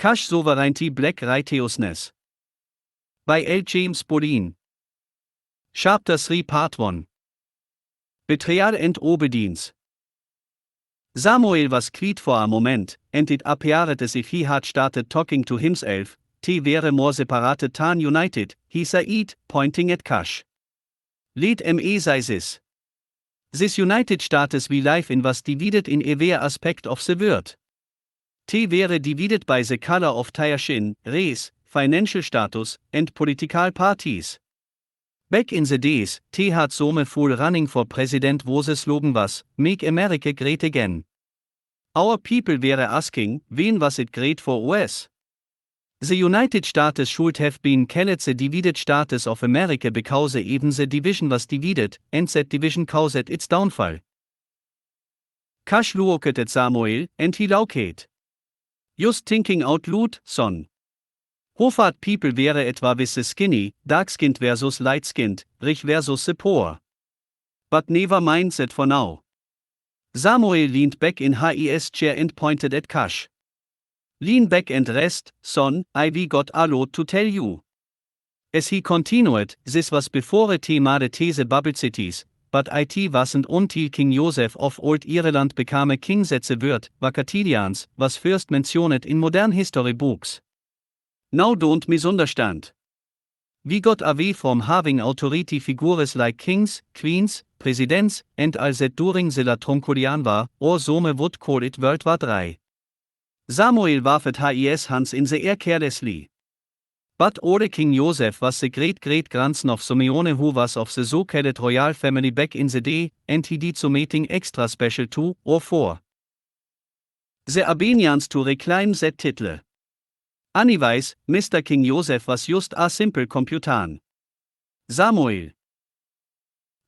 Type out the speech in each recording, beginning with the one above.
Cush Souveränität Black Righteousness. By L. James Bolin. Chapter 3 Part 1. Betrayal and Obedience. Samuel was quiet for a moment, and it appeared as if he had started talking to himself. Te wäre more separated than united, he said, pointing at Cush. Let me say this. This united status we live in was divided in every aspect of the word. Te wäre divided by the color of their skin, race, financial status, and political parties. Back in the days, Te had some fool running for president wo the slogan was, Make America Great Again. Our people were asking, when was it great for us? The United States should have been called the divided status of America because even the division was divided, and that division caused its downfall. Cush looked at Samuel, and he laughed. Just thinking out loud, son. Hofart people were etwa with the skinny, dark-skinned versus light-skinned, rich versus the poor. But never mind that for now. Samuel leaned back in his chair and pointed at Cush. Lean back and rest, son, we got a lot to tell you. As he continued, this was before Te made the bubble cities, but it wasn't until King Joseph of Old Ireland became a king that the word, Vakatilians, was first mentioned in modern history books. Now don't misunderstand. We got away from having authority figures like kings, queens, presidents, and all that during the La Troncolian War, or some would call it World War III. Samuel warfed his hands in the air carelessly. But old King Joseph was the great-great-grandson of Simeone who was of the so-called royal family back in the day, and he did something extra special too, or for the Albanians to reclaim that title. Anyways, Mr. King Joseph was just a simple computan. Samuel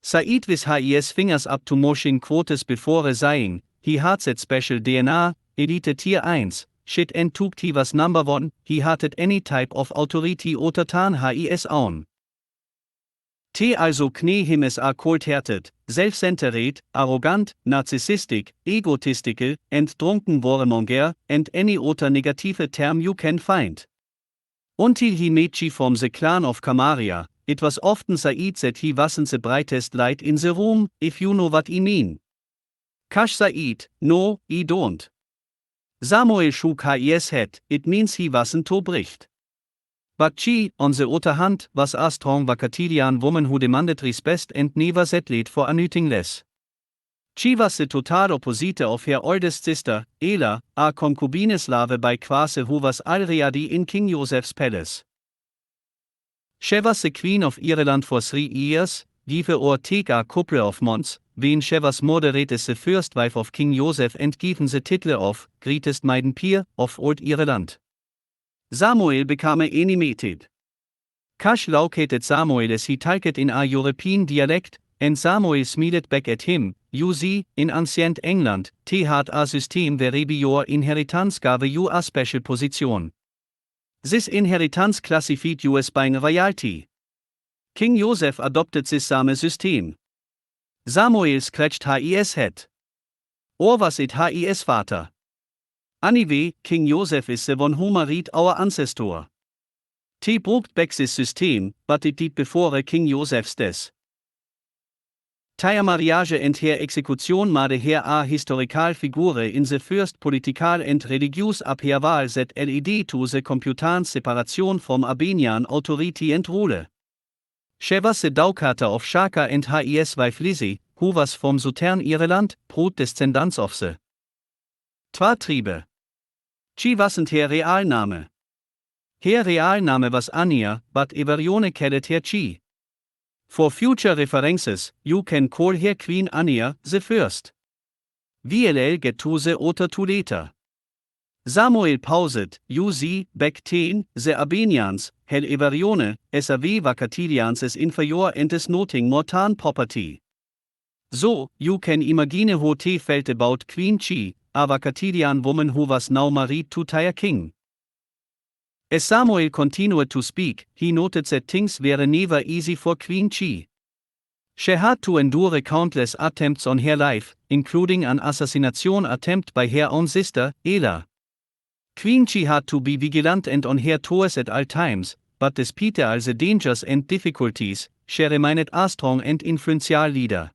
said with his fingers up to motion quotes before saying, he had that special DNA, Elite Tier 1, shit and took he was number 1, he had any type of authority oder tan his own. Te also knie him as a cold-hearted, self-centered, arrogant, narcissistic, egotistical, and drunken warmonger, and any other negative term you can find. Until he met she from the clan of Camaria, it was often said that he wasn't the brightest light in the room, if you know what I mean. Cush said, no, I don't. Samuel shook his head, it means he wasn't too bright. But she, on the other hand, was a strong Vakatilian woman who demanded respect and never settled for anything less. She was the total opposite of her oldest sister, Ela, a concubine slave by Quase who was already in King Joseph's palace. She was the queen of Ireland for 3 years, give or take a couple of months, when she was murdered as the first wife of King Joseph and given the title of Greatest Maiden Peer of Old Ireland. Samuel became animated. Cush looked at Samuel as he talked in a European dialect, and Samuel smiled back at him. You see, in ancient England, Te had a system whereby your inheritance gave you a special position. This inheritance classified you as being royalty. King Joseph adopted this same system. Samuel scratched his head. Or was it his father? Anyway, King Joseph is the one who married our ancestor. Te brought back this system, but it did before King Joseph's death. Their marriage and her execution made her a historical figure in the first political and religious upheaval that led to the computant separation from Albanian authority and rule. She was the daughter of Shaka and his wife Lizzie, who was from Southern Ireland, proud descendants of the Tribe. She wasn't her real name. Her real name was Anaya, but Everione called her Chi. For future references, you can call her Queen Anaya the First. We'll get to the other two later. Samuel paused, you see, back then, the Albanians had Everione as a Vakatilians as inferior and as nothing more than property. So, you can imagine how Te felt about Queen Chi, a Vakatilian woman who was now married to their king. As Samuel continued to speak, he noted that things were never easy for Queen Chi. She had to endure countless attempts on her life, including an assassination attempt by her own sister, Ela. Queen Chi had to be vigilant and on her toes at all times, but despite all the dangers and difficulties, she remained a strong and influential leader.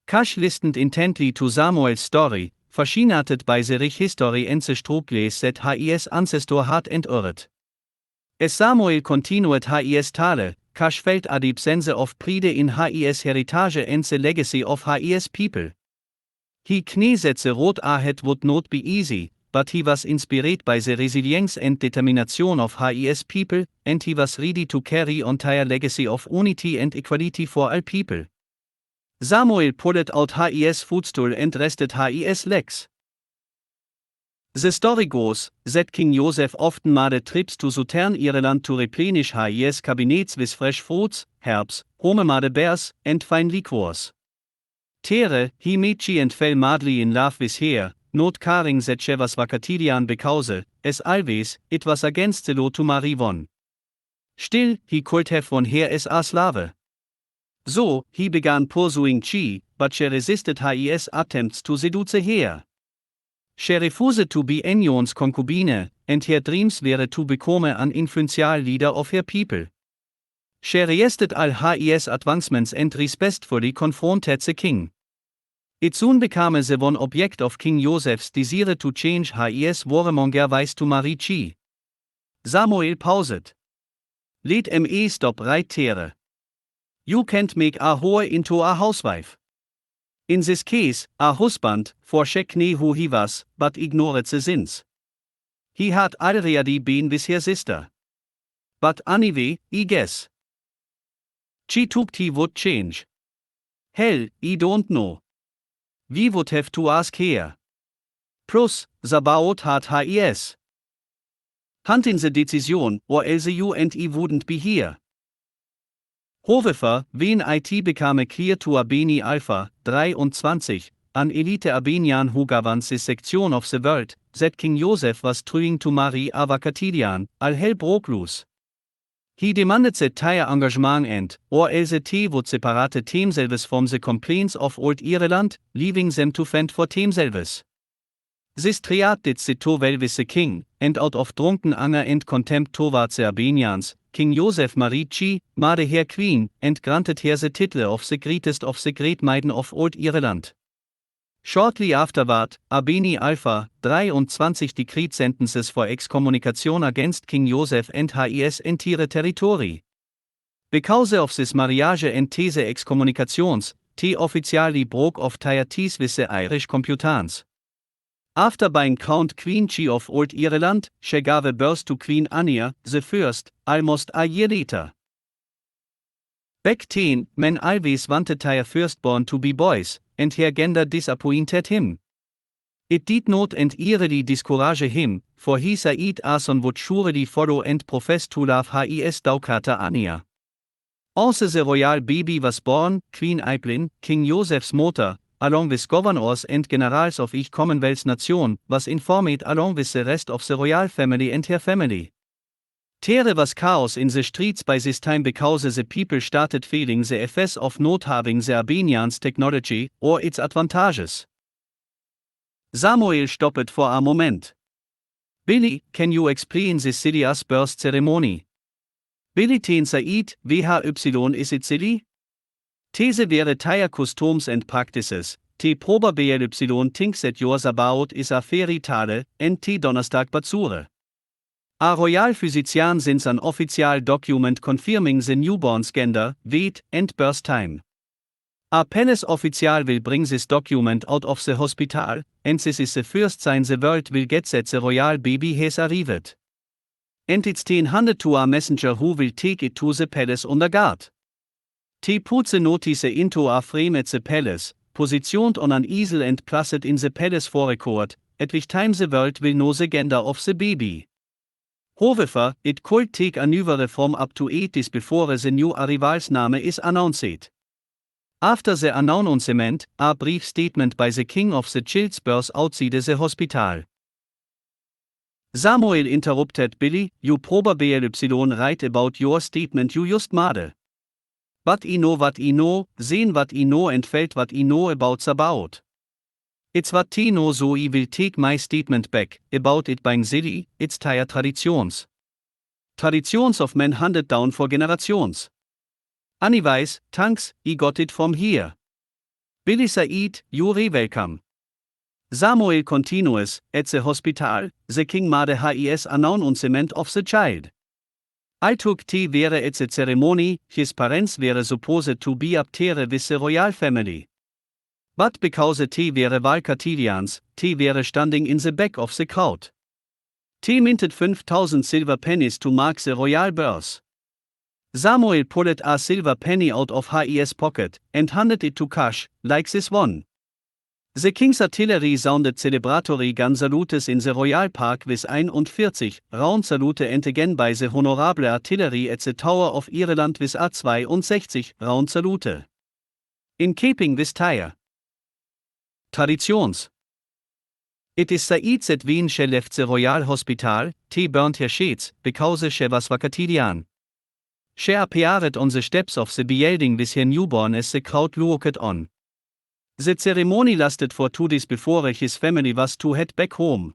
Cush listened intently to Samuel's story, fascinated by the rich history and the struggles that his ancestor had endured. As Samuel continued his tale, Cush felt a deep sense of pride in his heritage and the legacy of his people. He knew that the road ahead would not be easy, but he was inspired by the resilience and determination of his people, and he was ready to carry on their legacy of unity and equality for all people. Samuel pulled out his footstool and rested his legs. The story goes that King Joseph often made trips to southern Ireland to replenish his cabinets with fresh fruits, herbs, homemade beers, and fine liqueurs. Tere, he met she and fell madly in love with her, not caring that she was Vakatilian because, as always, it was against the law to marry one. Still, he could have won her as a slave. So, he began pursuing Chi, but she resisted his attempts to seduce her. She refused to be anyone's concubine, and her dreams were to become an influential leader of her people. She resisted all his advancements and respectfully confronted the king. It soon became the one object of King Joseph's desire to change his warmonger wife to marry Chi. Samuel paused. Let me stop right there. You can't make a whore into a housewife. In this case, a husband, for she knew who he was, but ignored the sins. He had already been with her sister. But anyway, I guess she thought he would change. Hell, I don't know. We would have to ask her. Plus, the boat had his hand in the decision, or else you and I wouldn't be here. However, when it became clear to Albany Alpha, 23, an elite Albanian who governs this section of the world, that King Joseph was trying to marry a Vakatilian, all hell broke loose. He demanded that their engagement end, or else they would separate themselves from the complaints of Old Ireland, leaving them to fend for themselves. This triad did sit well with the king, and out of drunken anger and contempt towards the Albanians, King Joseph married Chi, made her queen, and granted her the title of the greatest of the great maiden of Old Ireland. Shortly afterward, Albany Alpha, 23 decreed sentences for excommunication against King Joseph and his entire territory. Because of this marriage and these excommunications, they officially broke off their ties with the Irish computans. After being crowned Queen Chi of Old Ireland, she gave birth to Queen Anaya, the first, almost a year later. Back then, men always wanted their firstborn to be boys, and her gender disappointed him. It did not entirely discourage him, for he said a son would surely follow and profess to love his daughter Anaya. Also the royal baby was born, Queen Bolin, King Joseph's mother, along with governors and generals of each Commonwealth nation, was informed along with the rest of the royal family and her family. There was chaos in the streets by this time because the people started feeling the effects of not having the Albanians' technology or its advantages. Samuel stopped for a moment. Billy, can you explain this serious birth ceremony? Billy ten said, VHY is it silly? These were tire customs and practices, T probably thinks that yours about is a fairy tale, and T Donnerstag Batsure. A royal physician sends an official document confirming the newborn's gender, weight, and birth time. A palace official will bring this document out of the hospital, and this is the first sign the world will get that the royal baby has arrived. And it's then handed to a messenger who will take it to the palace under guard. T puts the notice into a frame at the palace, positioned on an easel and placed in the palace forecourt, at which time the world will know the gender of the baby. However, it could take another from up to 8 days before the new arrival's name is announced. After the announcement, a brief statement by the king of the child's birth outside the hospital. Samuel interrupted Billy, you probably right about your statement you just made. But I know what I know, seen what I know and felt what I know about the bout. It's what tea no so I will take my statement back, about it being silly, it's tire traditions. Traditions of men handed down for generations. Anyways, thanks, I got it from here. Billy Said, you're welcome. Samuel continues, at the hospital, the king made his announcement of the child. I took tea were at the ceremony, his parents were supposed to be up there with the royal family. But because the tea were Valkatilians, tea were standing in the back of the crowd. Tea minted 5,000 silver pennies to mark the royal birth. Samuel pulled a silver penny out of his pocket, and handed it to Cush, like this one. The king's artillery sounded celebratory gun salutes in the royal park with 41 round salute and again by the honorable artillery at the Tower of Ireland with a 62 round salute. In keeping with Teil. Traditions. It is said that when she left the royal hospital, she burned her shades, because she was Vakatilian. She appeared on the steps of the building with her newborn as the crowd looked on. The ceremony lasted for 2 days before his family was to head back home.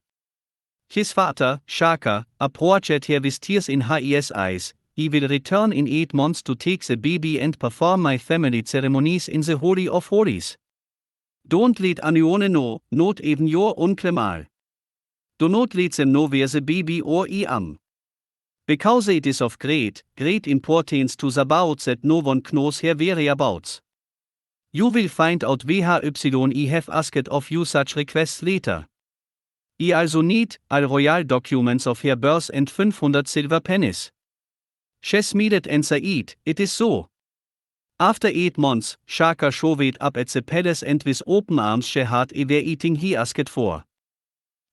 His father, Shaka, approached her with tears in his eyes. He will return in 8 months to take the baby and perform my family ceremonies in the Holy of Holies. Don't let anyone know, not even your uncle Mal. Do not let them know where the baby or I am. Because it is of great importance to the boats that no one knows her whereabouts. You will find out why I have asked of you such requests later. I also need all royal documents of her birth and 500 silver pennies. She smiled and said, it is so. After 8 months, Shaka showed up at the palace and with open arms she had everything he asked for.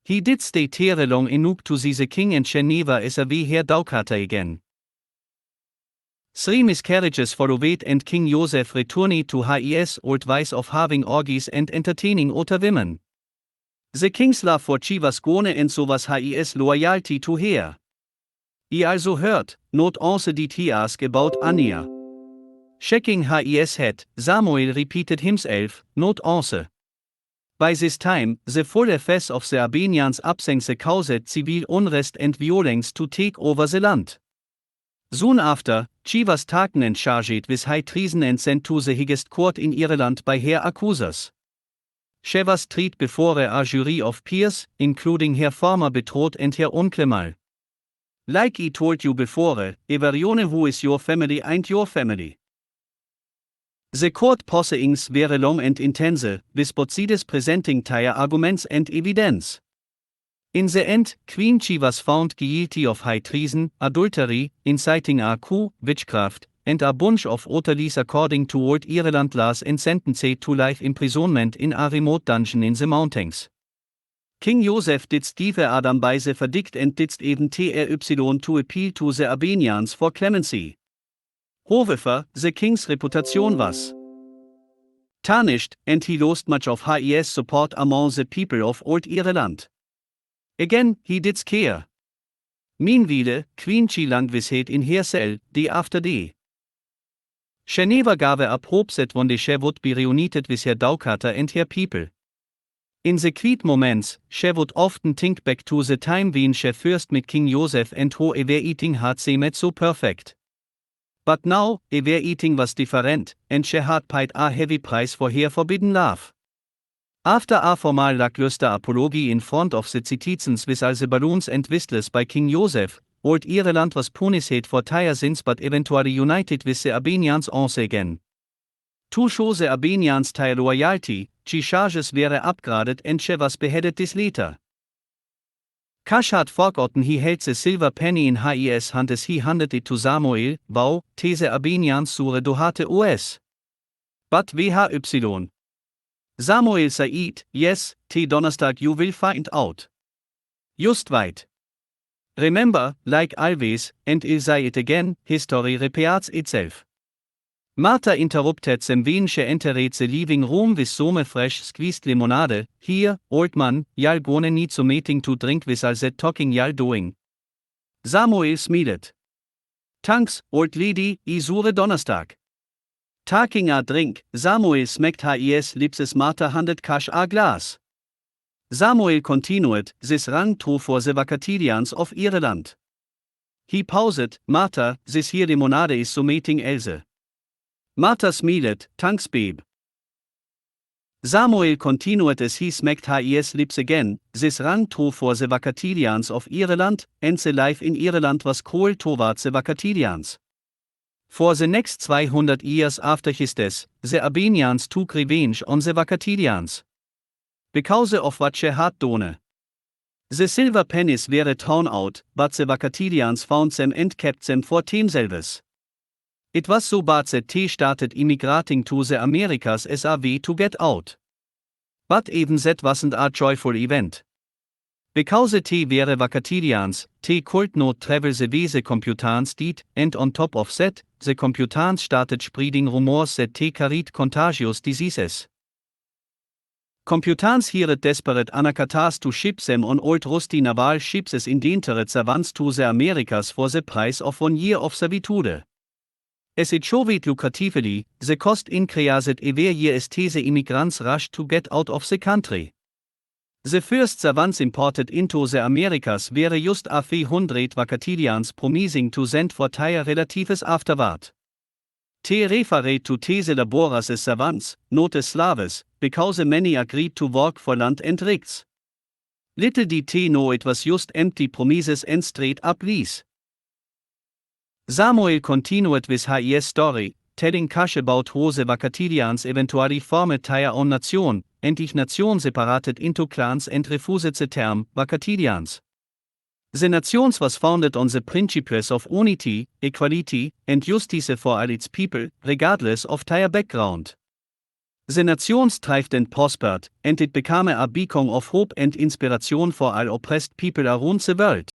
He did stay there long enough to see the king and she never is away her daughter again. 3 miscarriages followed and King Joseph returned to his old ways of having orgies and entertaining other women. The king's love for she was gone and so was his loyalty to her. He also heard, not only did he ask about Anaya. Shaking his head, Samuel repeated himself, not only. By this time, the full effects of the Albanians absence caused civil unrest and violence to take over the land. Soon after, she was taken and charged with high treason and sent to the highest court in Ireland by her accusers. She was tried before a jury of peers, including her former betrothed and her uncle Mal. Like I told you before, everyone who is your family ain't your family. The court proceedings were long and intense, with both sides presenting their arguments and evidence. In the end, Queen She was found guilty of high treason, adultery, inciting a coup, witchcraft, and a bunch of other according to old Ireland laws and sentenced to life imprisonment in a remote dungeon in the mountains. King Joseph did Steve Adam by the verdict and did even try to appeal to the Albanians for clemency. However, the king's reputation was tarnished, and he lost much of his support among the people of old Ireland. Again, he did care. Meanwhile, Queen She lang wished in her cell, day after day. She never gave up hope that one day she would be reunited with her daughter and her people. In the quiet moments, she would often think back to the time when she first met King Joseph and how everything had seemed so perfect. But now, everything was different, and she had paid a heavy price for her forbidden love. After a formal lackluster apology in front of the citizens with all the balloons and whistles by King Joseph, old Ireland was punished for their sins but eventually united with the Albanians once again. To show the Albanians their loyalty, she charges were upgraded and she was beheaded this later. Cush had forgotten he held the silver penny in his hand as he handed it to Samuel, wow, the Albanians sure dohate us. But why? Samuel said, yes, Donnerstag you will find out. Just wait. Remember, like always, and I'll say it again, history repeats itself. Martha interrupted them when she entered the living room with some fresh squeezed lemonade. Here, old man, y'all gonna need some meeting to drink with all that talking y'all doing. Samuel smiled. Thanks, old lady, I sure Donnerstag. Taking a drink, Samuel smacked his lips as Martha handed Cush a glass. Samuel continued, this rang true for the Vacatilians of Ireland. He paused, Martha, this here limonade is so meeting Else. Martha smiled, thanks babe. Samuel continued as he smacked his lips again, this rang true for the Vacatilians of Ireland, and the life in Ireland was cruel towards the Vacatilians. For the next 200 years after his death, the Albanians took revenge on the Vacatilians. Because of what they had done. The silver pennies were thrown out, but the Vacatilians found them and kept them for themselves. It was so bad that they started immigrating to the Americas as a way to get out. But even that wasn't a joyful event. Because they were Vacatilians, they could not travel the way the computans did, and on top of that, the computans started spreading rumors that they carried contagious diseases. Computans hired desperate anacatas to ship them on old rusty naval ships as endangered savants to the Americas for the price of 1 year of servitude. As it showed lucratively, the cost increased every year as the immigrants rushed to get out of the country. The first savants imported into the Americas were just a 300 Vacatilians promising to send for their relatives afterward. They referred to these laborers as savants, not as slaves, because many agreed to work for land and rights. Little did they know it was just empty promises and straight up lies. Samuel continued with his story, telling Cush about how the Vacatilians eventually formed their own nation, and each nation separated into clans and refused the term Vacatilians. The nations was founded on the principles of unity, equality, and justice for all its people, regardless of their background. The nations thrived and prospered, and it became a beacon of hope and inspiration for all oppressed people around the world.